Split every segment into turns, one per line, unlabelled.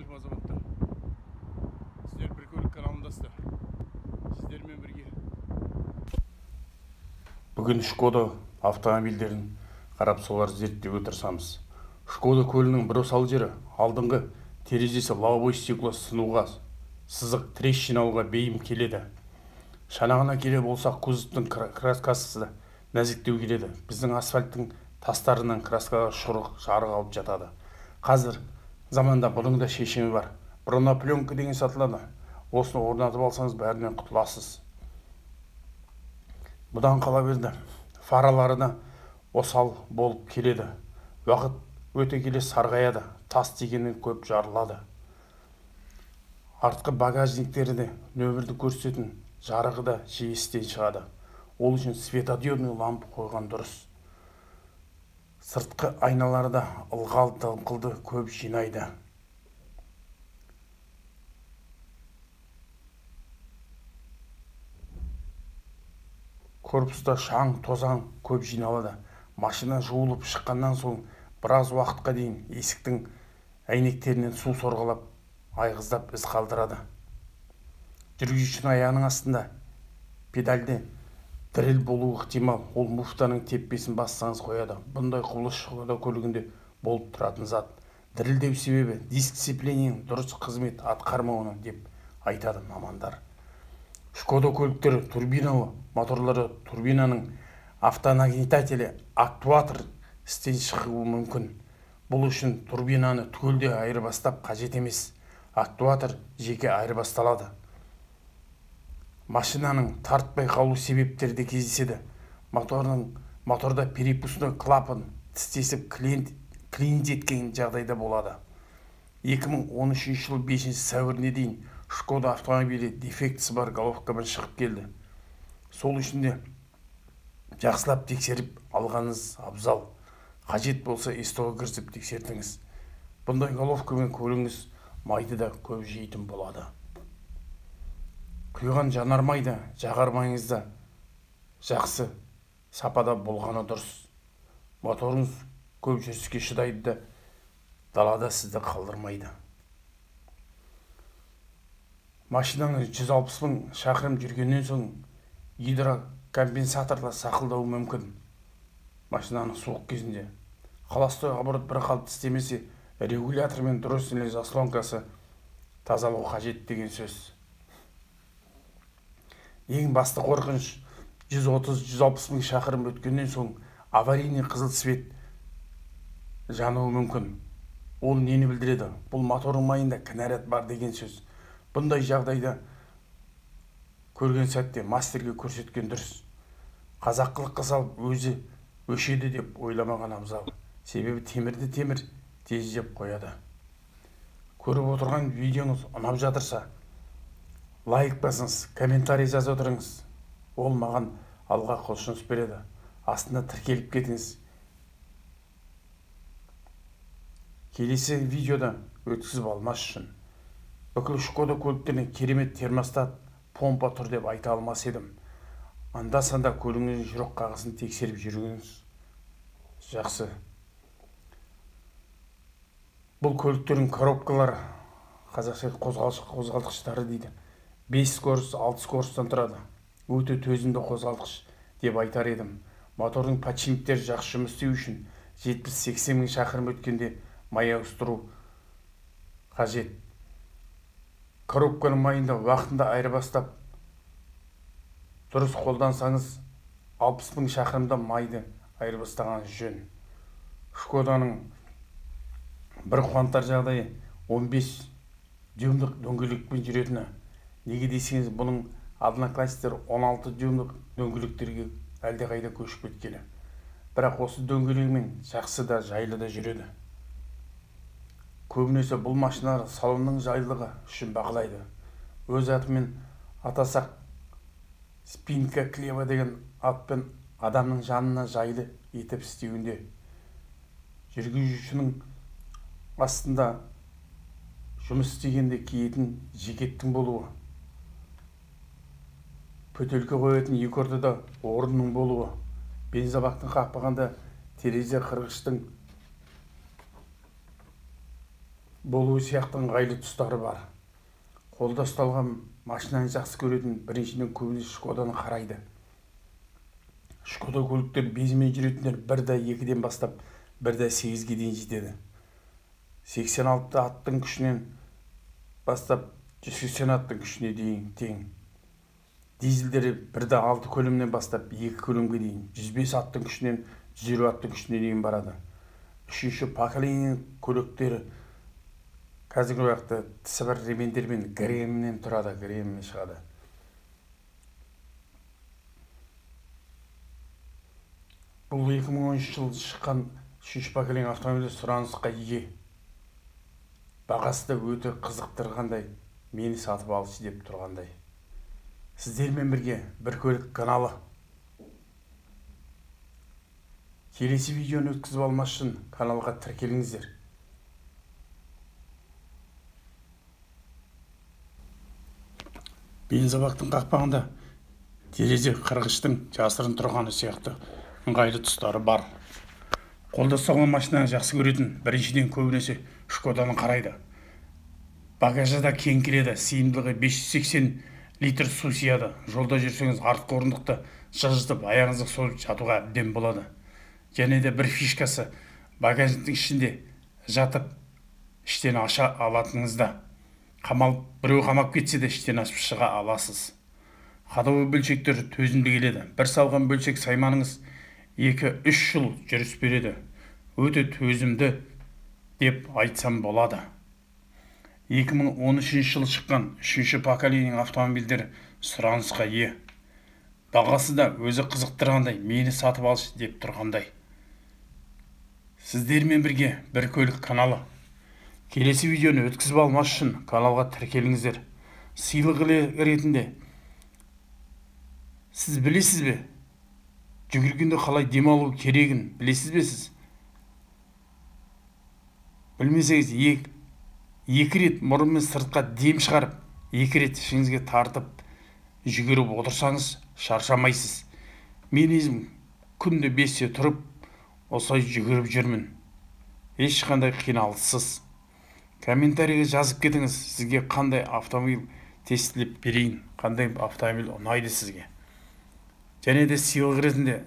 Ассалаумағалейкум азаматтар. Сіздер бір көлік каналындасыздар. Сіздермен бірге. Бүгін Шкода автомобильдерін қарап солар зерттеуге тырысамыз. Шкода көлігінің бір осал жері алдыңғы терезесі лобовой стекло сынуға, сызық трещиналауға бейім келеді. Шанағына келе болсақ, кузовтың краскасы нәзіктеу келеді. Біздің асфальттың тастарынан краскаға шұрық жарық алып жатады. Қазір заманда бұның да шешімі бар. Бронопленка деген сатылады. Осыны орнатып алсаңыз бәрінен құтыласыз. Бұдан қала берді. Фаралары да осал болып келеді. Уақыт өте келе сарғаяды. Тас тигеннен көп жарылады. Артқы багажниктері де нөмірді көрсететін жарығы да жиі істен шығады. Ол үшін светодиодный лампы қойған дұрыс. Сыртқы айналары да ылғал-тылқылды көп жинайды. Корпуста шаң, тозаң көп жиналады. Машина жуылып шыққаннан соң біраз уақытқа дейін есіктің әйнектерінен су сорғалап, айғыздап із қалдырады. Жүргізушінің аяғының астында педальде діріл болуы ықтимал. Ол муфтаның теппесін бассаңыз қояды. Бұндай құбылыс Шкода көлігінде болып тұратын зат. Дірілдеу себебі диск сцепленияның дұрыс қызмет атқармауынан деп айтады мамандар. Шкода көліктері турбиналы моторлары турбинаның автонагнетателі актуатор істен шығуы мүмкін. Бұл үшін турбинаны түгелдей айырбастап қажет емес. Актуатор жеке айырбасталады. Машинаның тартпай қалу себептері кездеседі. Моторда перепустной клапан тістесіп клинит еткен жағдайда болады. 2013 жыл 5 сәуіріне дейін Шкода автомобилі дефектісі бар головкамен шығып келді. Сол үшін де жақсылап тексеріп алғаныңыз абзал. Қажет болса СТО-ға кірісіп тексертіңіз. Бұндай головкамен көлігіңіз майды да көп жейтін болады. Құйған жанармайды жағармайыңызда жақсы сапада болғаны дұрыс. Моторыңыз көп жүріске шыдайды да далада сізді қалдырмайды. Машинаны 160 мың шақырым жүргеннен соң гидрокомпенсаторлар сақылдауы мүмкін. Машинаның суық кезінде холостой оборот бір қалыпты істемесе, регулятор мен дроссельный заслонкасы тазалау қажет деген сөз. Ең басты қорқыныш 130-160 мың шақырым өткеннен соң аварийный қызыл свет жануы мүмкін. Ол нені білдіреді? Бұл моторың майында кінәрат бар деген сөз. Бұндай жағдайда көрген сәтте мастерге көрсеткен дұрыс. Қазақылыққа салып өзі өшеді деп ойламаған абзал. Себебі темірді темір тез жеп қояды. Көріп отырған видеоңыз ұнап жатырса, лайк басыңыз, комментарий жазып отырыңыз. Ол маған алға құлшыныс береді. Астына тіркеліп кетіңіз. Келесі видеода өткізіп алмас үшін. Бүкіл Шкода көліктеріне керемет термостат, помпа тұр деп айта алмас едім. Анда-санда көлігіңіздің жүрек қағысын тексеріп жүргеніңіз жақсы. Бұл көліктердің коробкалары қазақша қозғалтқыштары дейді. 5 скорост, 6 скоросттан тұрады. Өте төзімді қозғалтқыш деп айтар едім. Мотордың подшипниктері жақсы жұмыс істеу үшін 70-80 мың шақырым өткенде май ауыстыру қажет. Коробканың майында уақытында айырбастап дұрыс қолдансаңыз 60 мың шақырымда майды айырбастаған жөн. Шкоданың бір қуантар жағдайы 15 дюймдік дөңгелекпен жүретіні. Неге десеңіз, бұның однокласстер 16 дюймдік дөңгелектерге әлдеқайда көшіп кеткелі. Бірақ осы дөңгелегімен жақсы да жайлы да жүреді. Көбінесе бұл машиналар салонның жайлылығы үшін бағалайды. Өз атымен атасақ, спинка клева деген атпен адамның жанына жайлы етіп істеуінде. Жүргізушінің астында жұмыс істегенде киетін жекеттің болуы. Пөтелке қоятын екі ортада орынның болуы. Бензобактың қақпағанда терезе қырғыштың болуы сияқты ыңғайлы тұстары бар. Қолда ұсталған машинаны жақсы көретін біріншіден көбінесе Шкоданы қарайды. Шкода көліктер безімен жүретіндер 1-2-ден бастап 1-8-ге дейін жетеді. 86 аттың күшінен бастап 180 аттың күшіне дейін тең. Дизельдері 1-6 көлемнен бастап 2 көлемге дейін, 105 аттың күшінен 150 аттың күшіне дейін барады. Үшінші поколение көліктері қазіргі уақытта тісі бар ремендермен ГРМ-нен тұрады, ГРМ-нен шығады. Бұл 2013 жылы шыққан 3-ші поколение автомобиль сұранысқа ие. Бағасы да өте қызықтырғандай, мені сатып алшы деп тұрғандай. Сіздермен бірге бір көлік каналы. Келесі видеоны өткізіп алмас үшін каналға тіркеліңіздер. Бензобактың қақпағында терезе қырғыштың жасырын тұрғаны сияқты ыңғайлы тұстары бар. Қолда ұсталған машинаны жақсы көретін біріншіден көбінесе Шкоданы қарайды. Багажы да кең келеді, сыйымдылығы 580 литр су сияды. Жолда жүрсеңіз артқы орындықты жылжытып аяғыңызды созып жатуға әбден болады. Және де бір фишкасы, багаждың ішінде жатып іштен аша алатыныңызда. Біреу қамап кетсе де іштен ашып шыға аласыз. Ходовой бөлшектер төзімді келеді. Бір салған бөлшек сайманыңыз 2-3 жыл жүріс береді. Өте төзімді деп айтсам болады. 2013 жылы шыққан 3-ші поколение автомобильдер сұранысқа ие. Бағасы да өзі қызықтырғандай, мені сатып алшы деп тұрғандай. Сіздермен бірге бір көлік каналы. Келесі видеоны өткізіп алмас үшін каналға тіркеліңіздер. Сыйлық ретінде сіз білесіз бе? Жүгіргенде қалай демалу керегін білесіз бе сіз? Білмесеңіз, 2 рет мұрынмен сыртқа дем шығарып, 2 рет ішіңізге тартып жүгіріп отырсаңыз шаршамайсыз. Мен өзім күнде 5-те тұрып, осылай жүгіріп жүрмін. Ешқандай қиналыссыз. Комментарийге жазып кетіңіз, сізге қандай автомобиль тестілеп берейін, қандай автомобиль ұнайды сізге. Және де сыйлық ретінде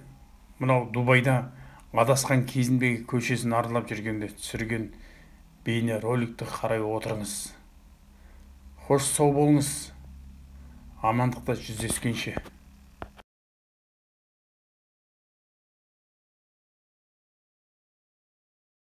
мынау Дубайда адасқан кезіндегі көшесін аралап жүргенде түсірген бейне роликті қарай отырыңыз. Хош сау болыңыз. Амандықта жүздескенше.